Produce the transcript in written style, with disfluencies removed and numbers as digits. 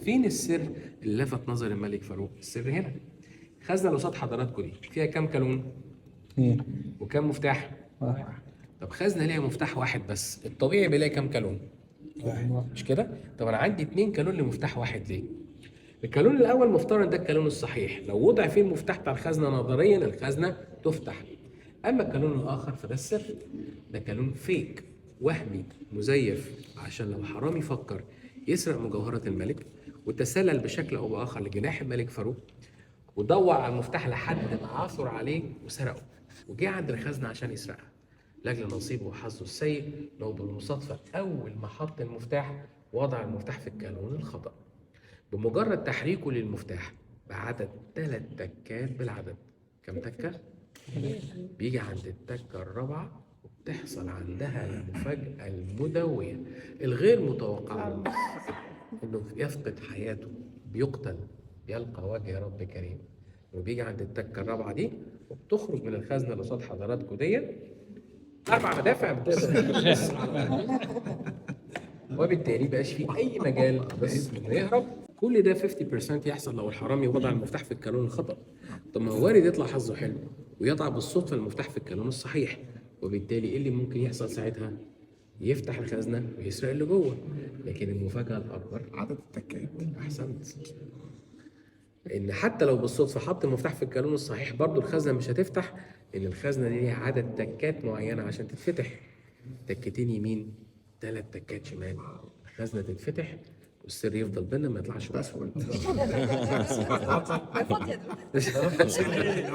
فين السر اللي لفت نظر الملك فاروق؟ السر هنا. الخزنه اللي قصاد حضراتكم دي فيها كام كالون؟ 2. وكام مفتاح؟ 1. طب خزنه ليها مفتاح واحد بس، الطبيعي بيلاقي كام كالون؟ 1. مش كده؟ طب انا عندي 2 كالون لمفتاح واحد ليه؟ الكالون الاول مفترض ده الكالون الصحيح، لو وضع فيه المفتاح بتاع الخزنه نظريا الخزنه تفتح. اما الكالون الاخر فده السر، ده كالون فيك، وهمي مزيف، عشان لو حرامي فكر يسرق مجوهرة الملك وتسلل بشكل او باخر لجناح الملك فاروق ودور على المفتاح لحد ما عثر عليه وسرقه وجه عند الخزنه عشان يسرقها، لاجل نصيبه وحظه السيء لو بالمصادفه اول ما حط المفتاح وضع المفتاح في الكالون الخطأ. بمجرد تحريكه للمفتاح بعدد 3 تكات بالعدد. كم تكة؟ بيجي عند التكة الرابعة وبتحصل عندها المفاجأة المدوية الغير متوقعة، إنه يفقد حياته، بيقتل، بيلقى وجه رب كريم. وبيجي عند التكة الرابعة دي وبتخرج من الخزنة اللي قصاد حضراتكم ديت 4 مدافع بتقدر وبالتالي مبقاش في اي مجال بس انه يهرب. كل ده 50% يحصل لو الحرامي وضع المفتاح في الكالون الخطأ. طب ما هو وارد يطلع حظه حلو ويضع بالصدفه المفتاح في الكالون الصحيح، وبالتالي ايه اللي ممكن يحصل ساعتها؟ يفتح الخزنه ويسرق اللي جوه. لكن المفاجاه الاكبر عدد التكات. احسنت، ان حتى لو بالصدفه حط المفتاح في الكالون الصحيح برضه الخزنه مش هتفتح، لان الخزنه دي ليها عدد تكات معينه عشان تتفتح. تكتين يمين، 3 تكات شمال، الخزنه تتفتح والسر يفضل بينا ما يطلعش بره. اسود. فاضية دلوقتي.